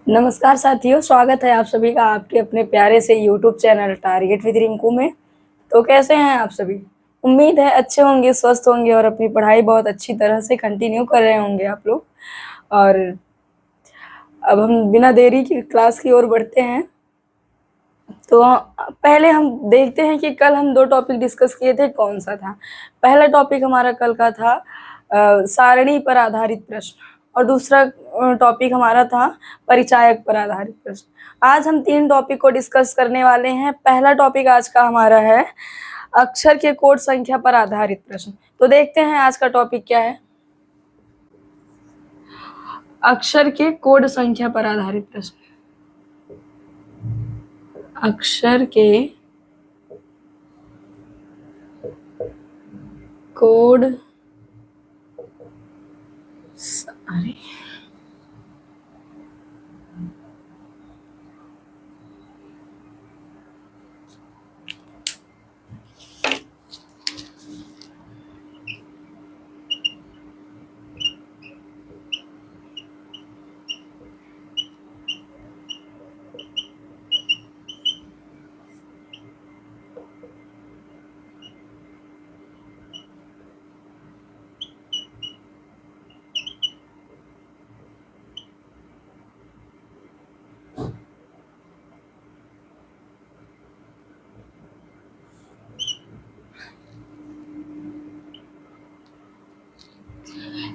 नमस्कार साथियों, स्वागत है आप सभी का आपके अपने प्यारे से YouTube channel target with Rinku में। तो कैसे हैं आप सभी? उम्मीद है अच्छे होंगे, स्वस्थ होंगे और अपनी पढ़ाई बहुत अच्छी तरह से कंटिन्यू कर रहे होंगे आप लोग। और अब हम बिना देरी की क्लास की ओर बढ़ते हैं। तो पहले हम देखते हैं कि कल हम 2 टॉपिक डिस्कस किए थे, कौन-सा था? पहला टॉपिक हमारा कल का था सारणी पर आधारित प्रश्न और दूसरा टॉपिक हमारा था परिचायक पर आधारित प्रश्न। आज हम 3 टॉपिक को डिस्कस करने वाले हैं। पहला टॉपिक आज का हमारा है अक्षर के कोड संख्या पर आधारित प्रश्न। तो देखते हैं आज का टॉपिक क्या है। अक्षर के कोड संख्या पर आधारित प्रश्न। अक्षर के कोड अरे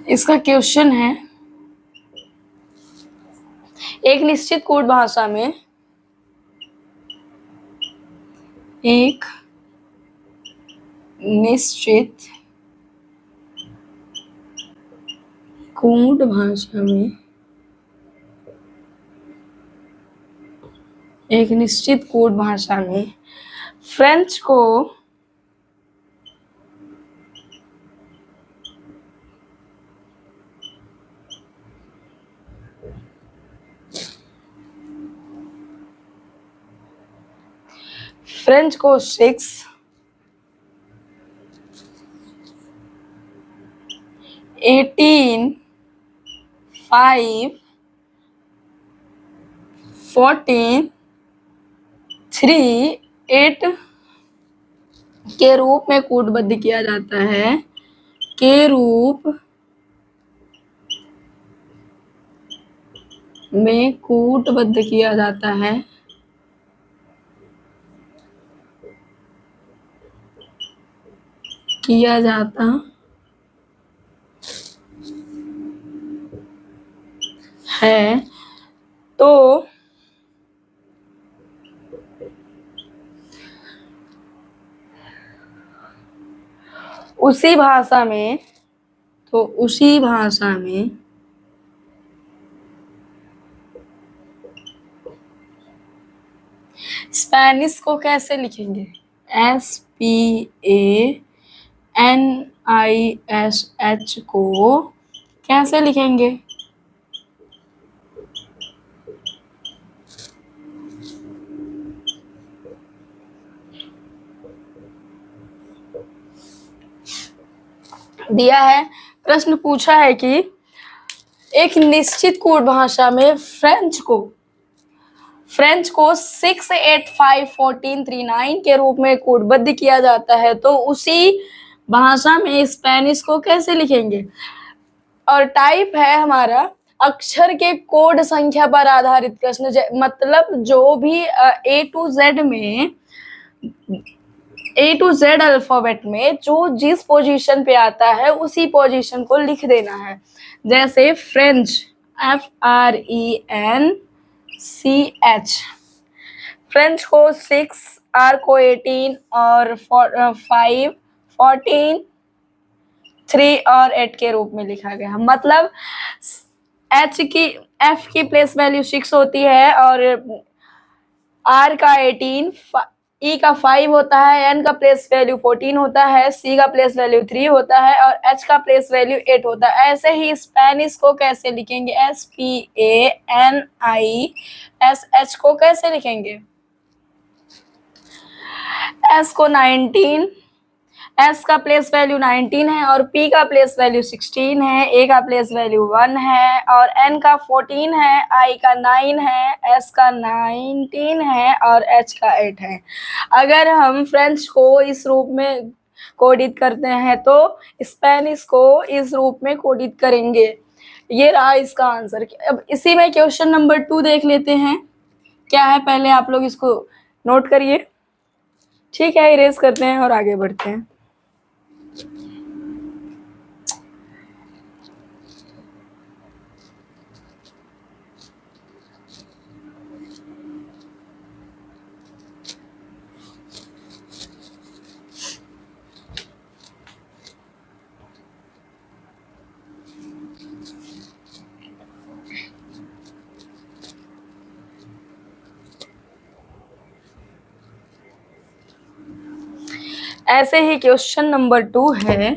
इसका क्वेश्चन है, एक निश्चित कोड भाषा में एक निश्चित कोड भाषा में एक निश्चित कोड भाषा में फ्रेंच को फ्रेंच को 6, 18, 5, 14, 3, 8 के रूप में कूटबद्ध किया जाता है। के रूप में कूटबद्ध किया जाता है। किया जाता है तो उसी भाषा में स्पेनिश को कैसे लिखेंगे? SPANISH को कैसे लिखेंगे? दिया है, प्रश्न पूछा है कि एक निश्चित कोड भाषा में फ्रेंच को 6, 8, 5, 14, 3, 9 के रूप में कोडबद्ध किया जाता है तो उसी भाषा में स्पेनिश को कैसे लिखेंगे? और टाइप है हमारा अक्षर के कोड संख्या पर आधारित प्रश्न। मतलब जो भी ए टू जेड अल्फाबेट में जो जिस पोजीशन पे आता है उसी पोजीशन को लिख देना है। जैसे फ्रेंच FRENCH, फ्रेंच को 6, R को 18 और 5, 14, 3 और 8 के रूप में लिखा गया। मतलब F की प्लेस वैल्यू 6 होती है और R का 18, E का 5 होता है, N का प्लेस वैल्यू 14 होता है, C का प्लेस वैल्यू 3 होता है और H का प्लेस वैल्यू 8 होता है। ऐसे ही स्पेनिश को कैसे लिखेंगे? SPANISH को कैसे लिखेंगे? S को 19, S का प्लेस वैल्यू 19 है और P का प्लेस वैल्यू 16 है, A का प्लेस वैल्यू 1 है और N का 14 है, I का 9 है, S का 19 है और H का 8 है। अगर हम फ्रेंच को इस रूप में कोडित करते हैं तो स्पेनिश को इस रूप में कोडित करेंगे। ये रहा इसका आंसर। अब इसी में क्वेश्चन नंबर 2 देख लेते हैं क्या है, पहले आप लोग इसको नोट करिए। ठीक है, इरेज करते हैं और आगे बढ़ते हैं। ऐसे ही क्वेश्चन नंबर 2 है,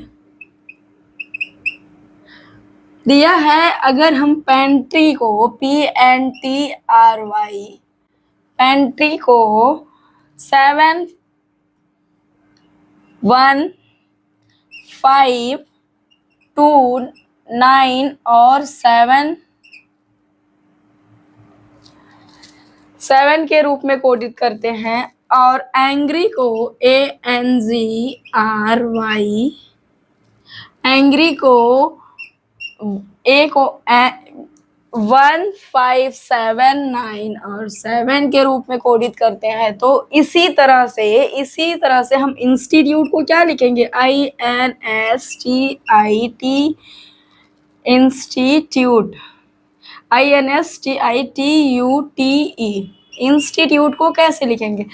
दिया है अगर हम पेंट्री को PNTRY पेंट्री को 7 1 5 2 9 और 7 के रूप में कोडित करते हैं और एंग्री को ANGRY एंग्री को A को 1 5 7 9 और 7 के रूप में कोडित करते हैं। तो इसी तरह से हम इंस्टीट्यूट को क्या लिखेंगे, INSTIT इंस्टीट्यूट, INSTITUTE इंस्टीट्यूट को कैसे लिखेंगे।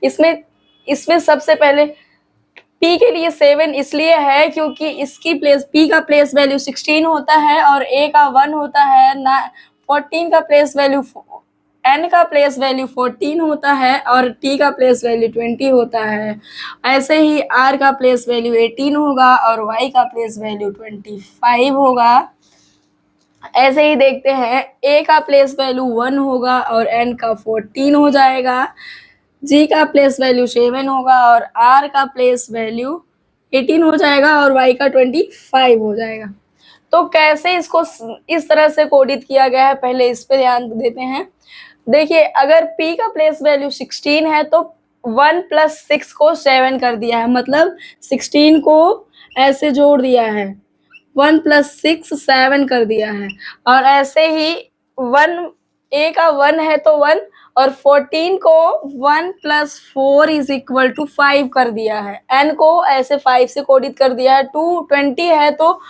इसमें सबसे पहले P के लिए 7 इसलिए है क्योंकि इसकी P का प्लेस वैल्यू 16 होता है और A का 1 होता है, 14 का प्लेस वैल्यू, N का प्लेस वैल्यू 14 होता है और T का प्लेस वैल्यू 20 होता है। ऐसे ही R का प्लेस वैल्यू 18 होगा और Y का प्लेस वैल्यू 25 होगा। ऐसे ही देखते हैं, A का प्लेस वैल्यू 1 होगा और N का 14 हो जाएगा, G का प्लेस वैल्यू 7 होगा और R का प्लेस वैल्यू 18 हो जाएगा और Y का 25 हो जाएगा। तो कैसे इसको इस तरह से कोडित किया गया है, पहले इस पे ध्यान देते हैं। देखिए, अगर P का प्लेस वैल्यू 16 है तो 1 + 6 को 7 कर दिया है, मतलब 16 को ऐसे जोड़ दिया है, 1 + 6 7 कर दिया है। और ऐसे ही 1 A का 1 है तो 1 और 14 को 1 + 4 = 5 कर दिया है। N को ऐसे 5 से कोडित कर दिया है। 20 है तो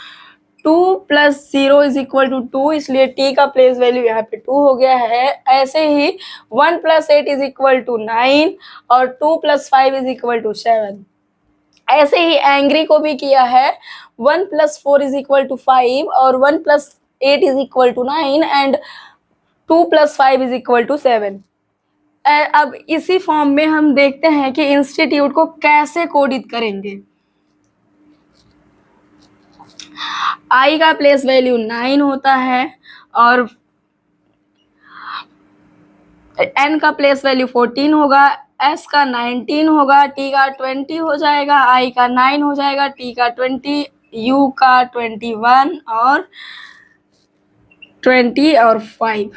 2 + 0 = 2, इसलिए T का प्लेस वैल्यू यहाँ पे 2 हो गया है। ऐसे ही 1 + 8 = 9 और 2 + 5 = 7। ऐसे ही एंग्री को भी किया है, 1 + 4 = 5 और 1 + 8 = 9 एंड 2 + 5 = 7। अब इसी फॉर्म में हम देखते हैं कि इंस्टीट्यूट को कैसे कोडित करेंगे। I का प्लेस वैल्यू 9 होता है और N का प्लेस वैल्यू 14 होगा, S का 19 होगा, T का 20 हो जाएगा, I का 9 हो जाएगा, T का 20, U का 21 और 20 और 5।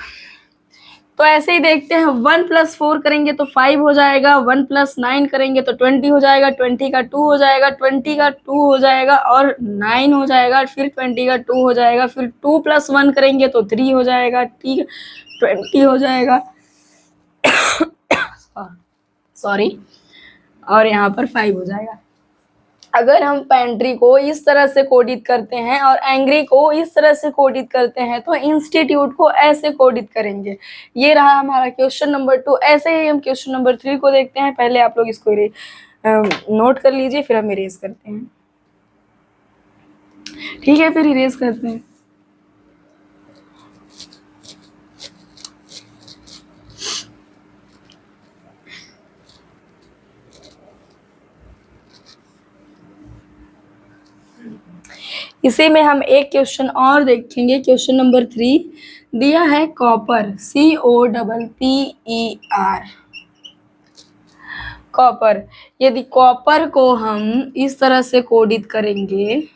तो ऐसे ही देखते हैं, 1 + 4 करेंगे तो 5 हो जाएगा, 1 + 9 करेंगे तो 20 हो जाएगा, 20 का 2 हो जाएगा, 20 का 2 हो जाएगा और 9 हो जाएगा, फिर 20 का 2 हो जाएगा, फिर 2 + 1 करेंगे तो 3 हो जाएगा, T 20 हो जाएगा सॉरी, और यहाँ पर 5 हो जाएगा। अगर हम पेंट्री को इस तरह से कोडित करते हैं और एंग्री को इस तरह से कोडित करते हैं तो इंस्टीट्यूट को ऐसे कोडित करेंगे। ये रहा हमारा क्वेश्चन नंबर 2। ऐसे ही हम क्वेश्चन नंबर 3 को देखते हैं। पहले आप लोग इसको नोट कर लीजिए, फिर हम इरेज करते हैं। ठीक है, फिर इरेज करते हैं। इसी में हम एक क्वेश्चन और देखेंगे। क्वेश्चन नंबर 3 दिया है, कॉपर COPPER कॉपर। यदि कॉपर को हम इस तरह से कोडित करेंगे,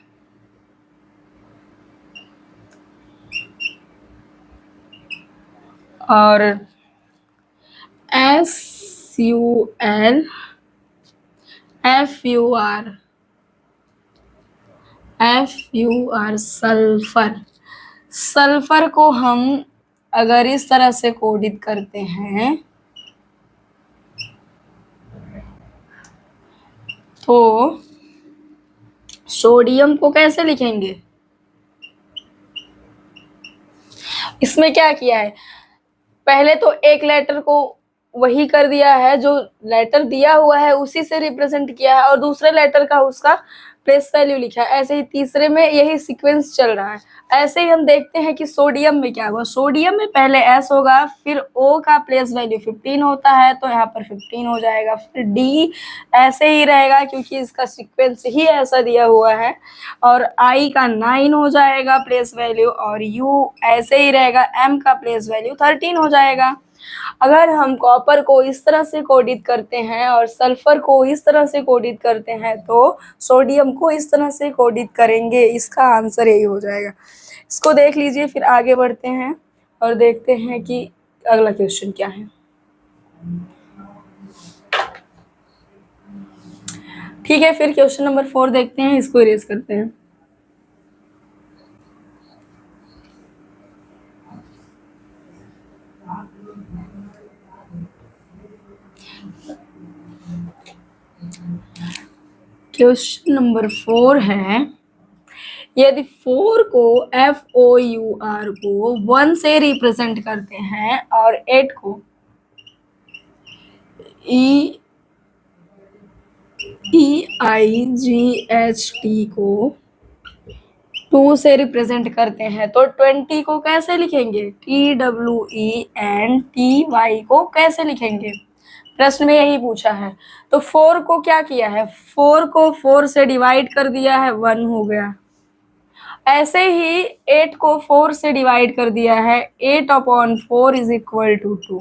और SuL FuR सल्फर, सल्फर को हम अगर इस तरह से कोडित करते हैं तो सोडियम को कैसे लिखेंगे? इसमें क्या किया है, पहले तो एक लेटर को वही कर दिया है, जो लेटर दिया हुआ है उसी से रिप्रेजेंट किया है, और दूसरे लेटर का उसका प्लेस वैल्यू लिखा है। ऐसे ही तीसरे में यही सीक्वेंस चल रहा है। ऐसे ही हम देखते हैं कि सोडियम में क्या हुआ। सोडियम में पहले S होगा, फिर O का प्लेस वैल्यू 15 होता है तो यहाँ पर 15 हो जाएगा, फिर D ऐसे ही रहेगा क्योंकि इसका सीक्वेंस ही ऐसा दिया हुआ है, और I का 9 हो जाएगा प्लेस वैल्यू, और U ऐसे ही रहेगा, M का प्लेस वैल्यू 13 हो जाएगा। अगर हम कॉपर को इस तरह से कोडित करते हैं और सल्फर को इस तरह से कोडित करते हैं तो सोडियम को इस तरह से कोडित करेंगे, इसका आंसर यही हो जाएगा। इसको देख लीजिए, फिर आगे बढ़ते हैं और देखते हैं कि अगला क्वेश्चन क्या है। ठीक है, फिर क्वेश्चन नंबर 4 देखते हैं, इसको इरेज करते हैं। क्वेश्चन नंबर 4 है, यदि 4 को FOUR को 1 से रिप्रेजेंट करते हैं और 8 को EIGHT को 2 से रिप्रेजेंट करते हैं तो 20 को कैसे लिखेंगे? TWENTY को कैसे लिखेंगे? प्रश्न में यही पूछा है। तो 4 को क्या किया है, 4 को 4 से डिवाइड कर दिया है, 1 हो गया। ऐसे ही 8 को 4 से डिवाइड कर दिया है, 8/4 इज इक्वल टू 2।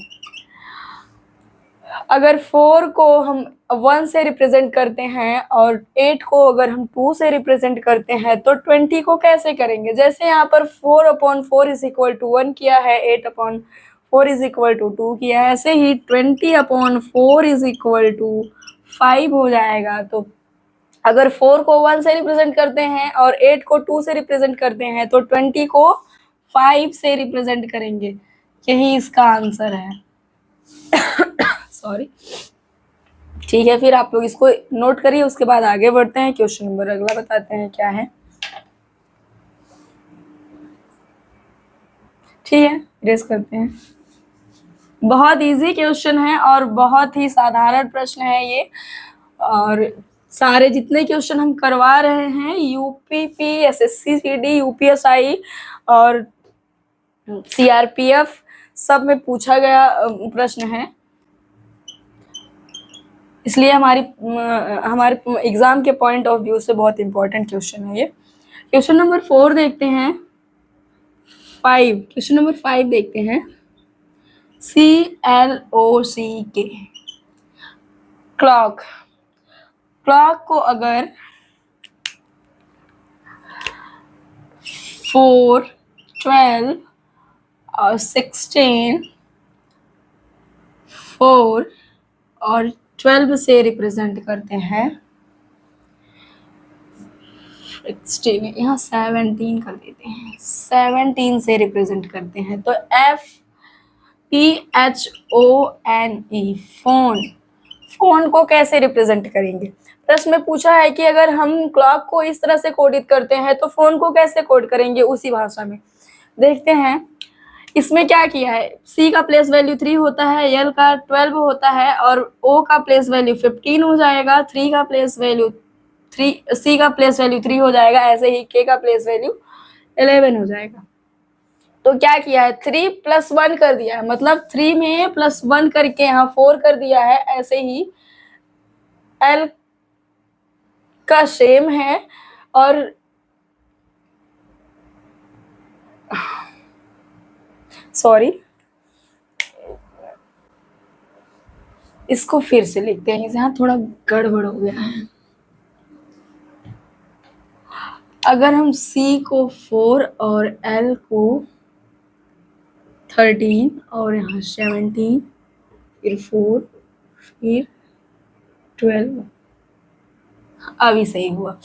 अगर 4 को हम 1 से रिप्रेजेंट करते हैं और 8 को अगर हम 2 से रिप्रेजेंट करते हैं तो 20 को कैसे करेंगे? जैसे यहाँ पर 4/4 इज इक्वल टू 1 किया है, 8/4 इज इक्वल टू 2 किया है, ऐसे ही 20/4 इज इक्वल टू 5 हो जाएगा। तो अगर 4 को 1 से रिप्रेजेंट करते हैं और 8 को 2 से रिप्रेजेंट करते हैं तो 20 को 5 से रिप्रेजेंट करेंगे, यही इसका आंसर है। सॉरी। ठीक है, फिर आप लोग इसको नोट करिए, उसके बाद आगे बढ़ते हैं। क्वेश्चन नंबर अगला बताते हैं क्या है। ठीक है, रेस करते हैं। बहुत इजी क्वेश्चन है और बहुत ही साधारण प्रश्न है ये, और सारे जितने क्वेश्चन हम करवा रहे हैं यूपीपी, SSC CD, UPSI और CRPF सब में पूछा गया प्रश्न है, इसलिए हमारे एग्जाम के पॉइंट ऑफ व्यू से बहुत इंपॉर्टेंट क्वेश्चन है ये। क्वेश्चन नंबर 4 देखते हैं। 5, क्वेश्चन नंबर 5 देखते हैं। CLOCK, clock. क्लॉक को अगर 4, 12 और 16, 4 और 12 से रिप्रेजेंट करते हैं, 16 यहाँ 17 कर देते हैं, 17 से रिप्रेजेंट करते हैं तो FPHONE, फोन। फोन को कैसे रिप्रेजेंट करेंगे? प्रश्न में पूछा है कि अगर हम क्लॉक को इस तरह से कोडित करते हैं तो फोन को कैसे कोड करेंगे उसी भाषा में। देखते हैं इसमें क्या किया है। C का प्लेस वैल्यू 3 होता है, L का 12 होता है और O का प्लेस वैल्यू 15 हो जाएगा, 3 का प्लेस वैल्यू 3, C का प्लेस वैल्यू 3 हो जाएगा, ऐसे ही K का प्लेस वैल्यू 11 हो जाएगा। तो क्या किया है, 3 + 1 कर दिया है, मतलब 3 में +1 करके यहाँ 4 कर दिया है। ऐसे ही L का सेम है, और सॉरी इसको फिर से लिखते हैं, यहाँ थोड़ा गड़बड़ हो गया है। अगर हम C को 4 और L को 13 और यहाँ 17 फिर 4 फिर 12, अभी सही हुआ।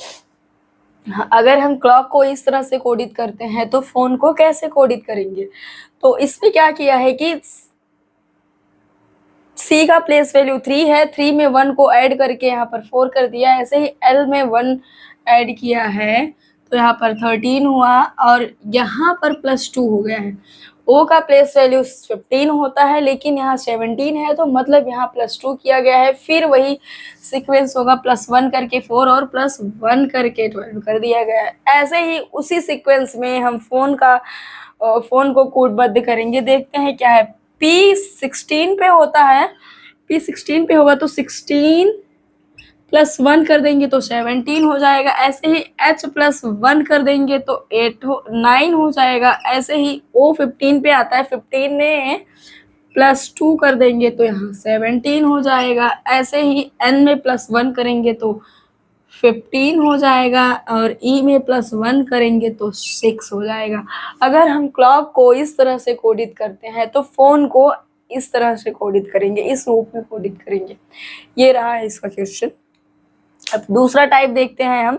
हाँ, अगर हम क्लॉक को इस तरह से कोडित करते हैं तो फोन को कैसे कोडित करेंगे? तो इसमें क्या किया है कि C का प्लेस वैल्यू 3 है, 3 में 1 को ऐड करके यहाँ पर 4 कर दिया। ऐसे ही L में 1 ऐड किया है तो यहाँ पर 13 हुआ और यहाँ पर +2 हो गया है। O का प्लेस वैल्यू 15 होता है लेकिन यहाँ 17 है तो मतलब यहाँ +2 किया गया है। फिर वही सीक्वेंस होगा, +1 करके 4 और +1 करके 12 कर दिया गया है। ऐसे ही उसी सीक्वेंस में हम फोन को कोडबद्ध करेंगे। देखते हैं क्या है। P16 पे होता है, P16 पे होगा तो 16 +1 कर देंगे तो 17 हो जाएगा। ऐसे ही H +1 कर देंगे तो 9 हो जाएगा। ऐसे ही O 15 पे आता है, 15 में +2 कर देंगे तो यहाँ 17 हो जाएगा। ऐसे ही N में +1 करेंगे तो 15 हो जाएगा और E में +1 करेंगे तो 6 हो जाएगा। अगर हम क्लॉक को इस तरह से कोडित करते हैं तो फोन को इस तरह से कोडित करेंगे, इस रूप में कोडित करेंगे। ये रहा है इसका क्वेश्चन। अब दूसरा टाइप देखते हैं हम।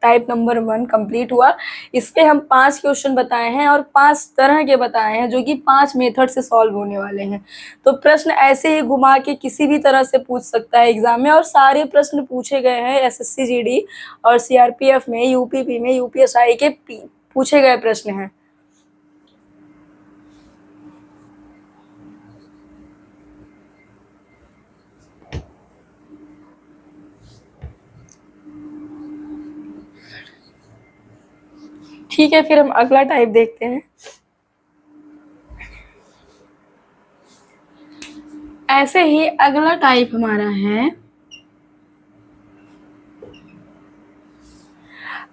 टाइप नंबर 1 कंप्लीट हुआ। इस पे हम 5 क्वेश्चन बताए हैं और 5 तरह के बताए हैं जो कि 5 मेथड से सॉल्व होने वाले हैं। तो प्रश्न ऐसे ही घुमा के किसी भी तरह से पूछ सकता है एग्जाम में, और सारे प्रश्न पूछे गए हैं SSC GD और CRPF में, UPP में, UPSI के पूछे गए प्रश्न हैं। ठीक है, फिर हम अगला टाइप देखते हैं। ऐसे ही अगला टाइप हमारा है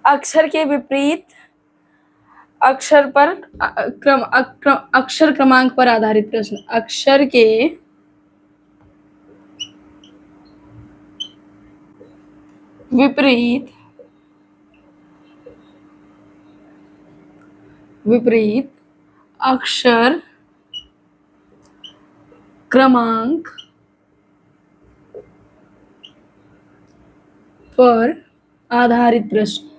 अक्षर के विपरीत अक्षर पर अक्षर क्रमांक पर आधारित प्रश्न। अक्षर के विपरीत अक्षर क्रमांक पर आधारित प्रश्न।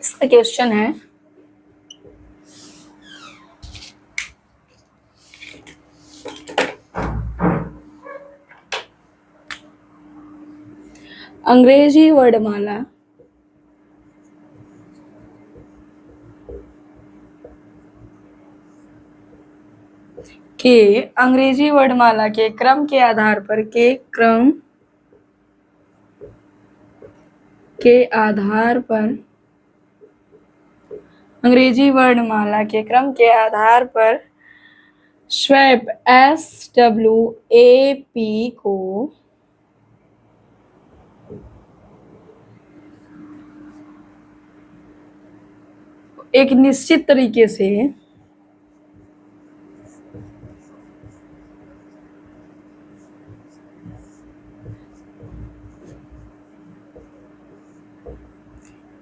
इसका क्वेश्चन है अंग्रेजी वर्णमाला के क्रम के आधार पर अंग्रेजी वर्णमाला के क्रम के आधार पर SWAP को एक निश्चित तरीके से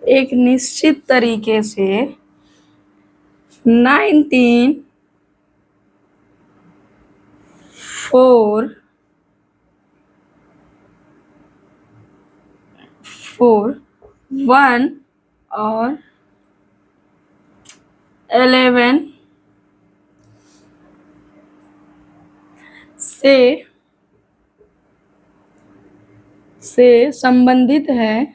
एक निश्चित तरीके से 1 और 11 से संबंधित है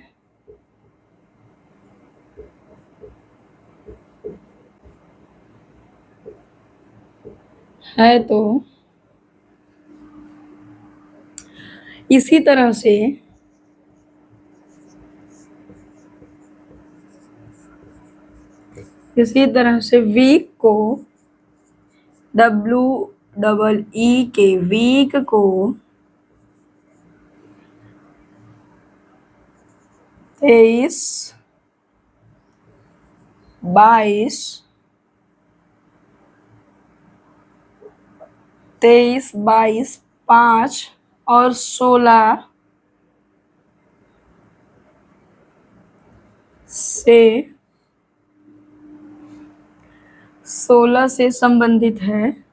तो इसी तरह से वीक को WEE के वीक को 23, 22, 5 और 16 से संबंधित है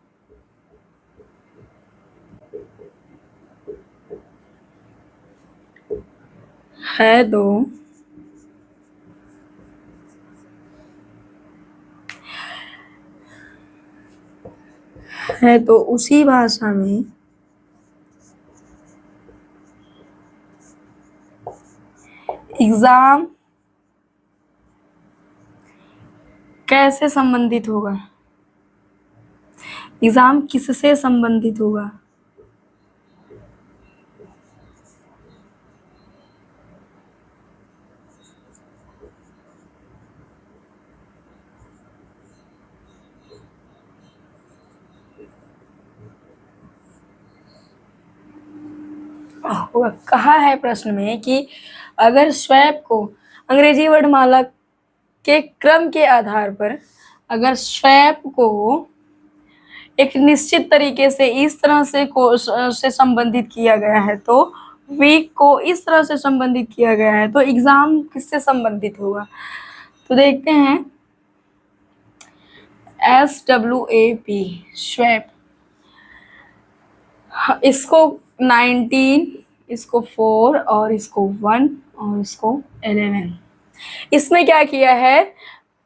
तो उसी भाषा में एग्जाम कैसे संबंधित होगा, एग्जाम किससे संबंधित होगा। कहा है प्रश्न में कि अगर स्वैप को अंग्रेजी वर्णमाला के क्रम के आधार पर, अगर स्वैप को एक निश्चित तरीके से इस तरह से संबंधित किया गया है, तो वीक को इस तरह से संबंधित किया गया है, तो एग्जाम किससे संबंधित होगा। तो देखते हैं, SWAP स्वैप, इसको 19, इसको 4 और इसको 1 और इसको 11। इसमें क्या किया है,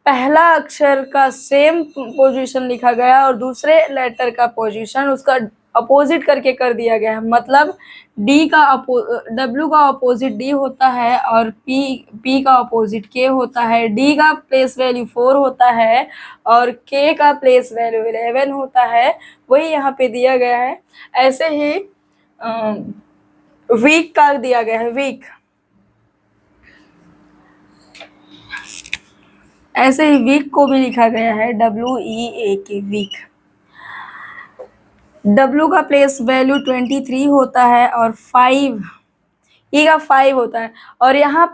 पहला अक्षर का सेम पोजीशन लिखा गया और दूसरे लेटर का पोजीशन उसका अपोजिट करके कर दिया गया है। मतलब W का अपोजिट D होता है और P का अपोजिट K होता है, D का प्लेस वैल्यू 4 होता है और K का प्लेस वैल्यू 11 होता है, वही यहाँ पे दिया गया है। ऐसे ही वीक का दिया गया है, वीक, ऐसे ही वीक को भी लिखा गया है WEAK, वीक। W का प्लेस वैल्यू 23 होता है और 5 E का 5 होता है, और यहाँ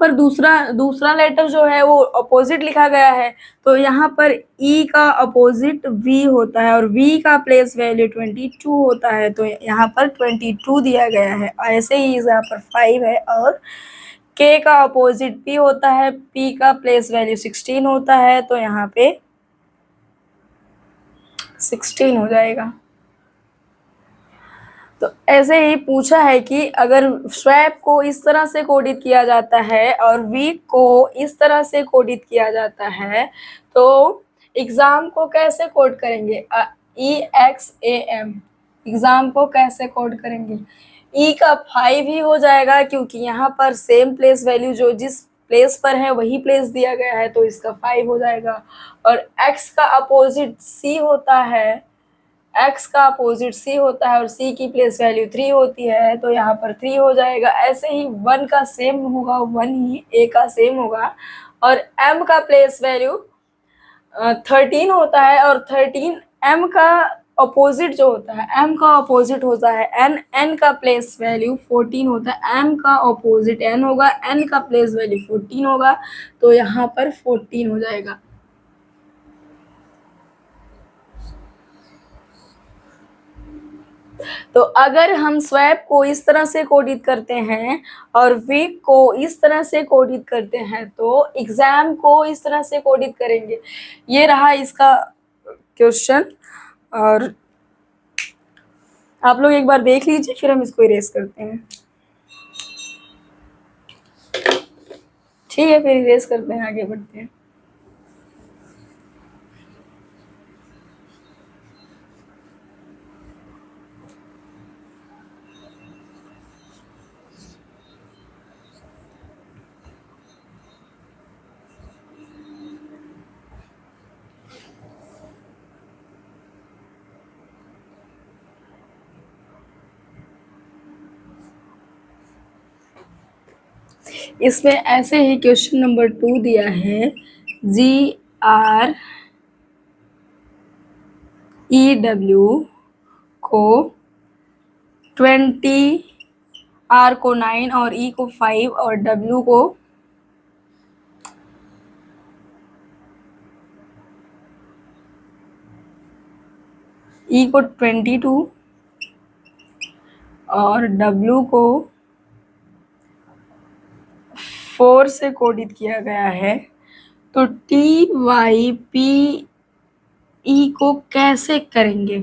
पर दूसरा लेटर जो है वो अपोजिट लिखा गया है, तो यहाँ पर E का अपोजिट V होता है और V का प्लेस वैल्यू 22 होता है, तो यहाँ पर 22 दिया गया है। ऐसे ही यहाँ पर 5 है और K का अपोजिट P होता है, P का प्लेस वैल्यू 16 होता है, तो यहाँ पे 16 हो जाएगा। तो ऐसे ही पूछा है कि अगर स्वैप को इस तरह से कोडित किया जाता है और वीक को इस तरह से कोडित किया जाता है, तो एग्जाम को कैसे कोड करेंगे। EXAM, एग्जाम को कैसे कोड करेंगे। E का 5 ही हो जाएगा, क्योंकि यहाँ पर सेम प्लेस वैल्यू जो जिस प्लेस पर है वही प्लेस दिया गया है, तो इसका 5 हो जाएगा। और X का अपोजिट C होता है, X का अपोजिट C होता है और C की प्लेस वैल्यू 3 होती है, तो यहाँ पर 3 हो जाएगा। ऐसे ही 1 का सेम होगा, 1 ही A का सेम होगा, और M का प्लेस वैल्यू 13 होता है, और 13 M का अपोजिट जो होता है, M का अपोजिट होता है N का प्लेस वैल्यू 14 होता है, M का अपोजिट N होगा, N का प्लेस वैल्यू 14 होगा, तो यहाँ पर 14 हो जाएगा। तो अगर हम स्वैप को इस तरह से कोडित करते हैं और वीक को इस तरह से कोडित करते हैं, तो एग्जाम को इस तरह से कोडित करेंगे। ये रहा इसका क्वेश्चन, और आप लोग एक बार देख लीजिए, फिर हम इसको इरेज करते हैं। ठीक है, फिर इरेज करते हैं, आगे बढ़ते हैं। इसमें ऐसे ही क्वेश्चन नंबर 2 दिया है, GREW को 20 आर को 9 और ई को 5 और डब्ल्यू को ई को 22 और डब्ल्यू को 4 से कोडित किया गया है। तो टी वाई पी ई को कैसे करेंगे?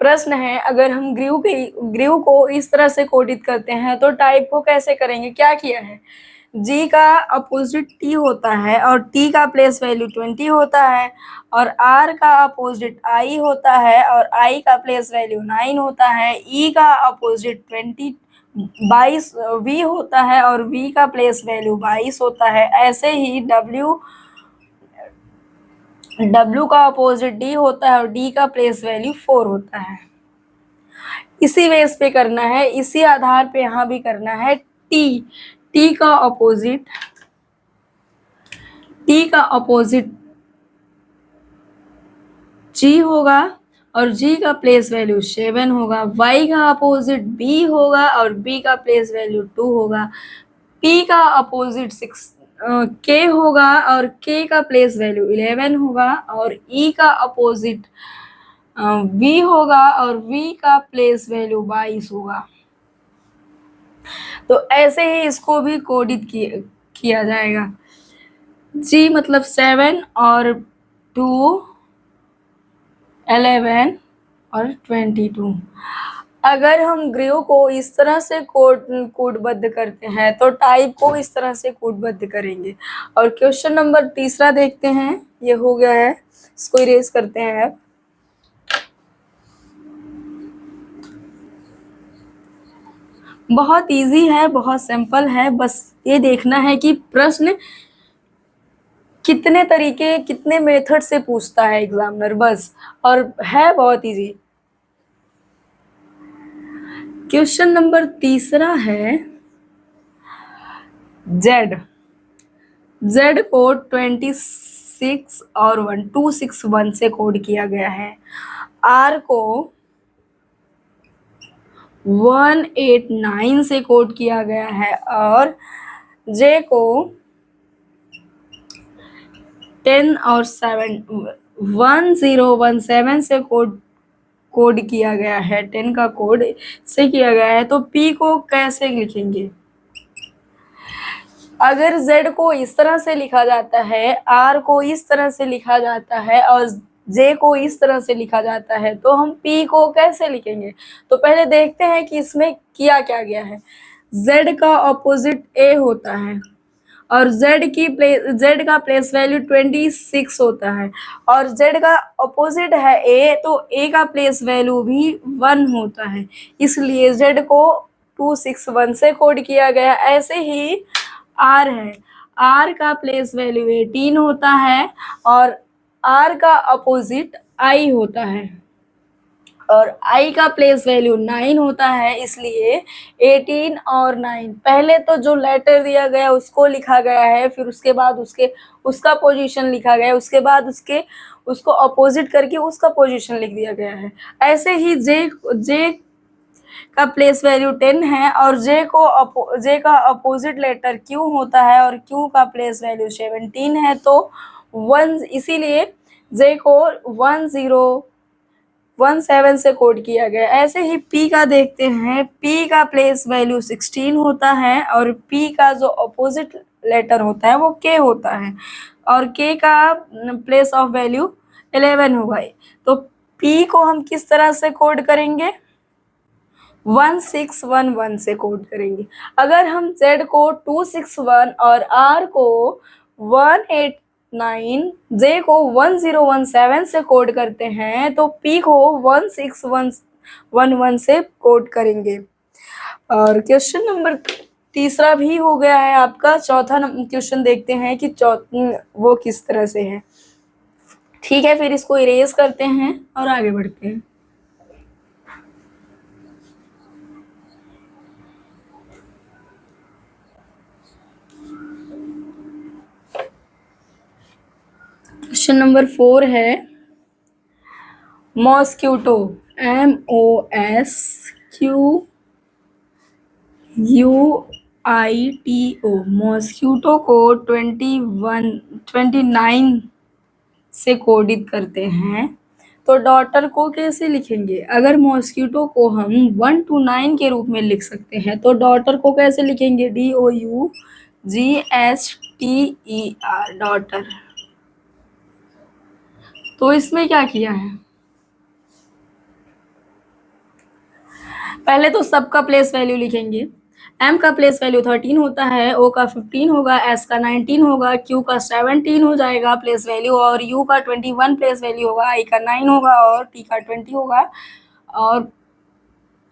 प्रश्न है, अगर हम ग्रीव को इस तरह से कोडित करते हैं तो टाइप को कैसे करेंगे? क्या किया है, जी का अपोजिट टी होता है और टी का प्लेस वैल्यू 20 होता है और आर का अपोजिट आई होता है और आई का प्लेस वैल्यू 9 होता है। ई का अपोजिट 22 वी होता है और वी का प्लेस वैल्यू 22 होता है। ऐसे ही डब्ल्यू का अपोजिट डी होता है और डी का प्लेस वैल्यू 4 होता है। इसी बेस पे करना है, इसी आधार पे यहाँ भी करना है। टी का अपोजिट जी होगा और जी का प्लेस वैल्यू 7 होगा। y का अपोजिट b होगा और b का प्लेस वैल्यू 2 होगा। p का अपोजिट k होगा और k का प्लेस वैल्यू 11 होगा और e का अपोजिट v होगा और v का प्लेस वैल्यू 22 होगा। तो ऐसे ही इसको भी कोडित किया जाएगा। g मतलब 7 और 2 11 और 22। अगर हम ग्रीव को इस तरह से कोडबद्ध करते हैं तो टाइप को इस तरह से कोडबद्ध करेंगे। और क्वेश्चन नंबर तीसरा देखते हैं, ये हो गया है, इसको इरेज करते हैं अब। बहुत इजी है, बहुत सिंपल है, बस ये देखना है कि प्रश्न कितने तरीके, कितने मेथड से पूछता है एग्जामिनर, बस। और है बहुत इजी। क्वेश्चन नंबर तीसरा है Z को 26 और 261 से कोड किया गया है। R को 189 से कोड किया गया है और J को 10 और 1017 से कोड किया गया है, 10 का कोड से किया गया है। तो P को कैसे लिखेंगे? अगर Z को इस तरह से लिखा जाता है, R को इस तरह से लिखा जाता है और J को इस तरह से लिखा जाता है, तो हम P को कैसे लिखेंगे? तो पहले देखते हैं कि इसमें किया क्या गया है। Z का ऑपोजिट A होता है और Z का प्लेस वैल्यू 26 होता है और Z का ऑपोजिट है A, तो A का प्लेस वैल्यू भी 1 होता है, इसलिए Z को 261 से कोड किया गया। ऐसे ही R है, R का प्लेस वैल्यू 18 होता है और R का अपोजिट I होता है और I का प्लेस वैल्यू 9 होता है, इसलिए 18 और 9, पहले तो जो लेटर दिया गया उसको लिखा गया है, फिर उसके बाद उसका पोजीशन लिखा गया है, उसके बाद उसको अपोजिट करके उसका पोजीशन लिख दिया गया है। ऐसे ही J का प्लेस वैल्यू 10 है और J का अपोजिट लेटर Q होता है और Q का प्लेस वैल्यू 17 है, तो 1, इसीलिए J को 1017 से कोड किया गया। ऐसे ही P का देखते हैं, P का प्लेस वैल्यू 16 होता है और P का जो अपोजिट लेटर होता है वो K होता है और K का प्लेस ऑफ वैल्यू 11 होगा। तो P को हम किस तरह से कोड करेंगे? 1611 से कोड करेंगे। अगर हम Z को 261 और R को 189, J को 1017 से कोड करते हैं, तो P को 1611 से कोड करेंगे। और क्वेश्चन नंबर तीसरा भी हो गया है आपका। चौथा क्वेश्चन देखते हैं कि वो किस तरह से है। ठीक है, फिर इसको इरेज करते हैं और आगे बढ़ते हैं। क्वेश्चन नंबर 4 है मॉस्क्यूटो, MOSQUITO UITO मॉस्क्यूटो को 29 से कोडित करते हैं, तो डॉटर को कैसे लिखेंगे? अगर मॉस्क्यूटो को हम 1 to 9 के रूप में लिख सकते हैं, तो डॉटर को कैसे लिखेंगे? DOUGSTER daughter. तो इसमें क्या किया है, पहले तो सबका प्लेस वैल्यू लिखेंगे। M का प्लेस वैल्यू 13 होता है, O का 15 होगा, S का 19 होगा, Q का 17 हो जाएगा प्लेस वैल्यू, और U का 21 प्लेस वैल्यू होगा, I का 9 होगा, और T का 20 होगा, और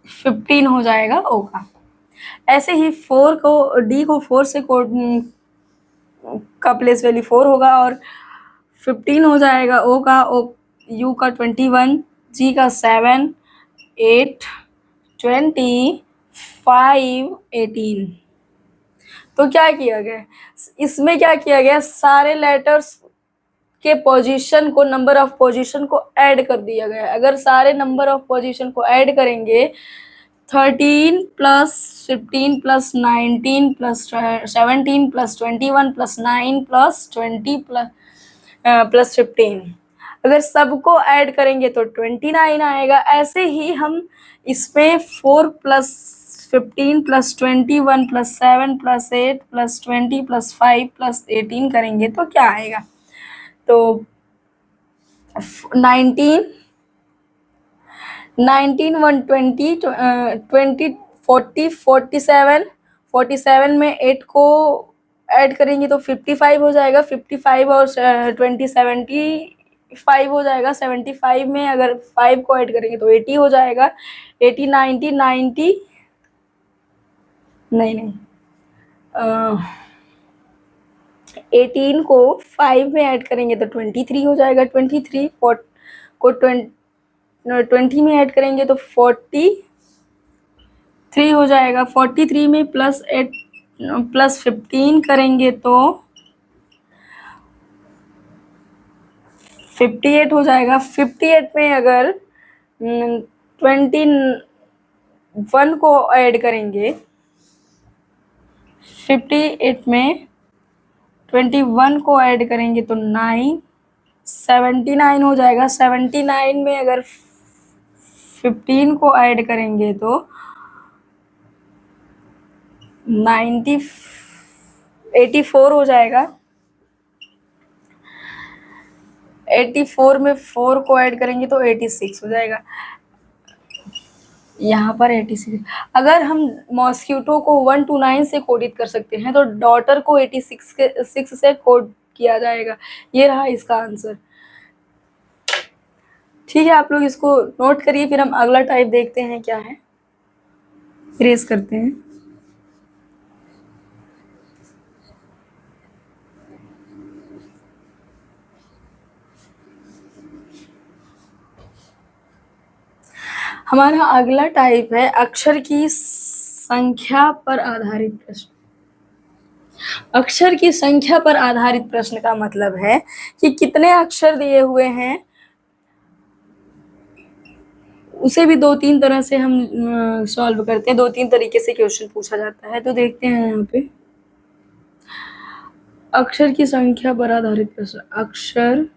15 हो जाएगा O का। ऐसे ही 4 को D को 4 से कोड का प्लेस वैल्यू 4 होगा, और 15 हो जाएगा O का, U का 21, G का 7, 8, 20, 5, 18। तो क्या किया गया इसमें, क्या किया गया, सारे लेटर्स के पोजीशन को, नंबर ऑफ पोजीशन को ऐड कर दिया गया। अगर सारे नंबर ऑफ पोजीशन को ऐड करेंगे, 13 plus 15 plus 19 plus 17 plus 21 plus 9 plus 20 plus 15, अगर सबको ऐड करेंगे तो 29 आएगा। ऐसे ही हम इसमें 4 plus 15 plus 21 plus 7 plus 8 plus 20 plus 5 plus 18 करेंगे तो क्या आएगा? तो 19 120 20 40 47 में 8 को ऐड करेंगे तो 55 हो जाएगा। 55 और 20 75 हो जाएगा। 75 में अगर 5 को ऐड करेंगे तो 80 हो जाएगा। 80 90 90 नहीं 18 को 5 में ऐड करेंगे तो 23 हो जाएगा। 23 को 20 में ऐड करेंगे तो 43 हो जाएगा। 43 में प्लस 15 करेंगे तो 58 हो जाएगा। 58 में अगर 21 को ऐड करेंगे, 58 में 21 को ऐड करेंगे तो 79 हो जाएगा। 79 में अगर 15 को ऐड करेंगे तो 84 हो जाएगा। 84 में 4 को ऐड करेंगे तो 86 हो जाएगा। यहाँ पर 86। अगर हम मॉस्क्यूटो को 1 to 9 से कोडित कर सकते हैं तो डॉटर को 86 से कोड किया जाएगा। ये रहा इसका आंसर। ठीक है, आप लोग इसको नोट करिए, फिर हम अगला टाइप देखते हैं क्या है, इरेज करते हैं। हमारा अगला टाइप है अक्षर की संख्या पर आधारित प्रश्न। अक्षर की संख्या पर आधारित प्रश्न का मतलब है कि कितने अक्षर दिए हुए हैं, उसे भी 2-3 तरह से हम सॉल्व करते हैं। 2-3 तरीके से क्वेश्चन पूछा जाता है। तो देखते हैं यहाँ पे अक्षर की संख्या पर आधारित प्रश्न। अक्षर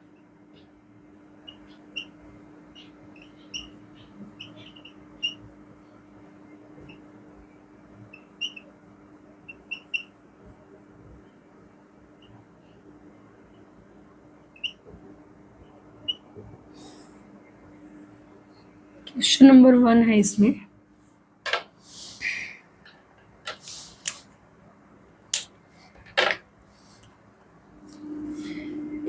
क्वेश्चन नंबर 1 है इसमें।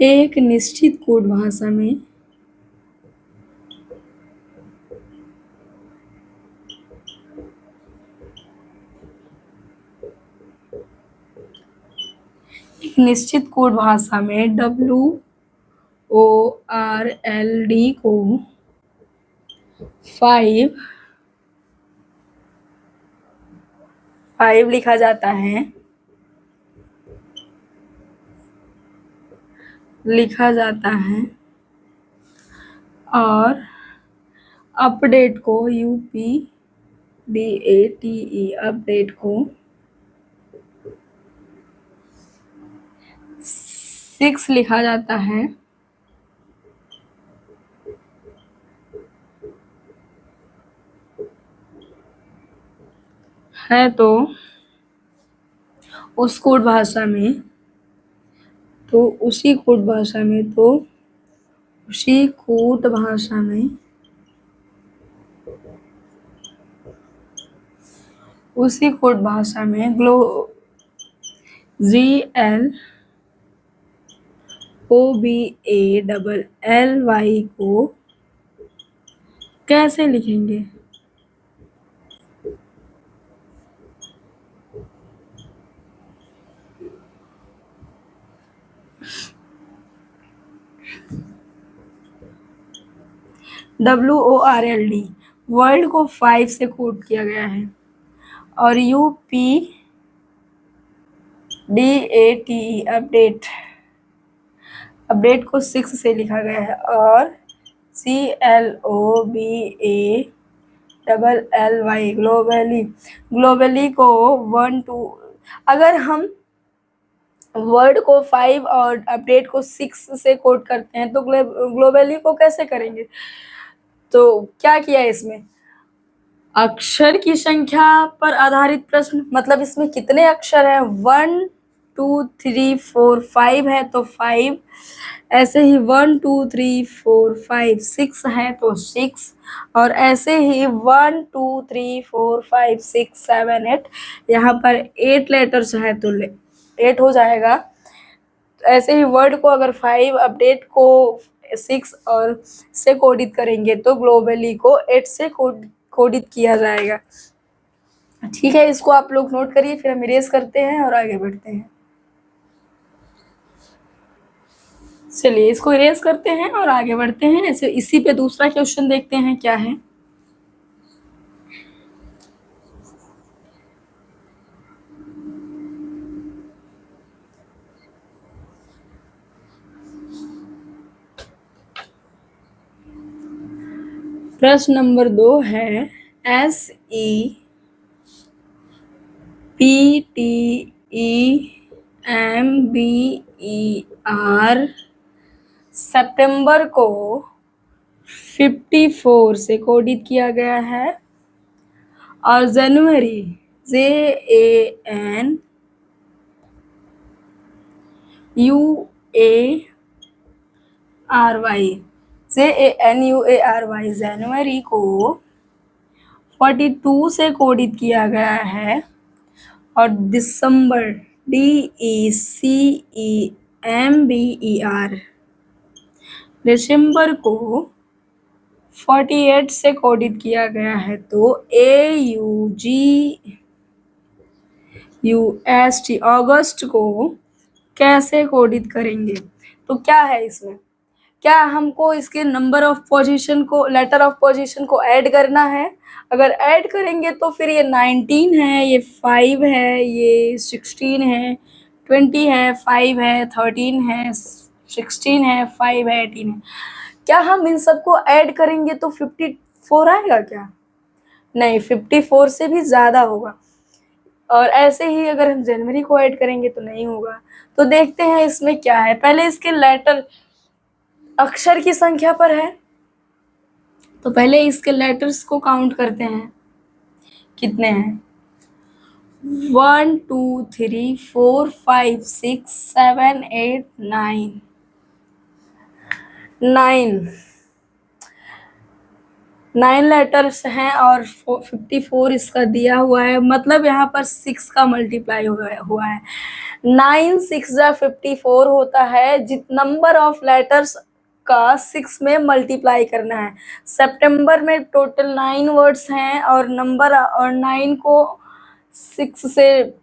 एक निश्चित कोड भाषा में WORLD को 5 लिखा जाता है, और अपडेट को UP DATE अपडेट को 6 लिखा जाता है तो उस कोड भाषा में तो उसी कोड भाषा में तो उसी कोड भाषा में उसी कोड भाषा में GLOBALLY को कैसे लिखेंगे? WORLD वर्ल्ड को 5 से कोड किया गया है और UPDATE अपडेट को 6 से लिखा गया है और GLOBALLY ग्लोबली को 1 2 अगर हम वर्ड को 5 और अपडेट को 6 से कोड करते हैं तो ग्लोबली को कैसे करेंगे? तो क्या किया है इसमें? अक्षर की संख्या पर आधारित प्रश्न, मतलब इसमें कितने अक्षर हैं? 1 2 3 4 5 है तो 5, ऐसे ही 1 2 3 4 5 6 है तो 6, और ऐसे ही 1 2 3 4 5 6 7 8, यहाँ पर 8 लेटर्स है तो 8 हो जाएगा। ऐसे ही वर्ड को अगर 5, अपडेट को 6 और से कोडित करेंगे तो ग्लोबली को 8 से कोडित किया जाएगा। ठीक है, इसको आप लोग नोट करिए, फिर हम इरेज करते हैं और आगे बढ़ते हैं। चलिए इसको इरेज करते हैं और आगे बढ़ते हैं। ऐसे इसी पे दूसरा क्वेश्चन देखते हैं क्या है। प्रश्न नंबर 2 है SEPTEMBER सितंबर को 54 से कोडित किया गया है और जनवरी JANUARY जनवरी को 42 से कोडित किया गया है और दिसंबर DECEMBER दिसंबर को 48 से कोडित किया गया है तो AUGUST अगस्त को कैसे कोडित करेंगे? तो क्या है इसमें, क्या हमको इसके नंबर ऑफ पोजीशन को, लेटर ऑफ पोजीशन को ऐड करना है? अगर ऐड करेंगे तो फिर ये 19 है, ये 5 है, ये 16 है, 20 है, 5 है, 13 है, 16 है, 5 है, 18 है। क्या हम इन सबको ऐड करेंगे तो 54 आएगा क्या? नहीं, 54 से भी ज़्यादा होगा। और ऐसे ही अगर हम जनवरी को ऐड करेंगे तो नहीं होगा। तो देखते हैं इसमें क्या है। पहले इसके लेटर अक्षर की संख्या पर है तो पहले इसके लेटर्स को काउंट करते हैं, कितने हैं? 1 2 3 4 5 6 7 8 9 लेटर्स हैं और 54 इसका दिया हुआ है, मतलब यहाँ पर 6 का मल्टीप्लाई हुआ है। 9 6 54 होता है। नंबर ऑफ लेटर्स का 6 में मल्टीप्लाई करना है। सितंबर में टोटल 9 वर्ड्स हैं और नंबर और 9 को 6 से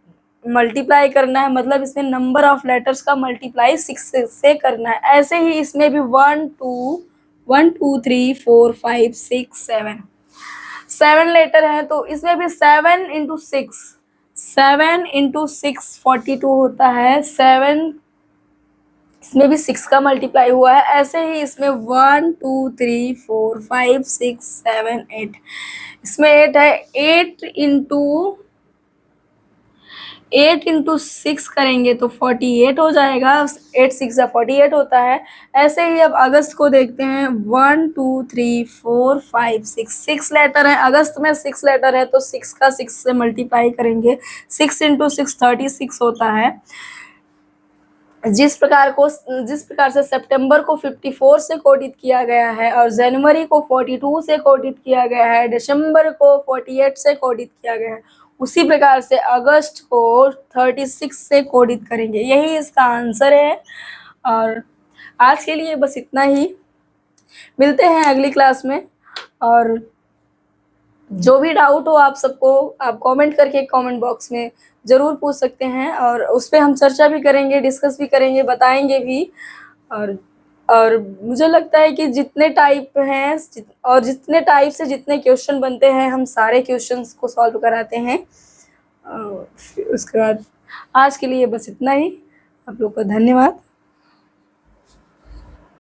मल्टीप्लाई करना है, मतलब इसमें नंबर ऑफ लेटर्स का मल्टीप्लाई 6 से करना है। ऐसे ही इसमें भी 1 2 3 4 5 6 7 लेटर है तो इसमें भी 7 इंटू 6 42 होता है। इसमें भी 6 का मल्टीप्लाई हुआ है। ऐसे ही इसमें 1 2 3 4 5 6 7 8, इसमें 8 है। 8 इंटू 6 करेंगे तो 48 हो जाएगा। 8 6 या 48 होता है। ऐसे ही अब अगस्त को देखते हैं। 1 2 3 4 5 6 लेटर है। अगस्त में 6 लेटर है तो 6 का 6 से मल्टीप्लाई करेंगे। 6 इंटू 6 36 होता है। जिस प्रकार से सितंबर को 54 से कोडित किया गया है और जनवरी को 42 से कोडित किया गया है, दिसंबर को 48 से कोडित किया गया है, उसी प्रकार से अगस्त को 36 से कोडित करेंगे। यही इसका आंसर है। और आज के लिए बस इतना ही। मिलते हैं अगली क्लास में। और जो भी डाउट हो आप सबको, आप कमेंट करके कमेंट बॉक्स में ज़रूर पूछ सकते हैं और उस पर हम चर्चा भी करेंगे, डिस्कस भी करेंगे, बताएंगे भी। और मुझे लगता है कि जितने टाइप हैं और जितने टाइप से जितने क्वेश्चन बनते हैं, हम सारे क्वेश्चंस को सॉल्व कराते हैं। फिर उसके बाद आज के लिए बस इतना ही। आप लोग का धन्यवाद।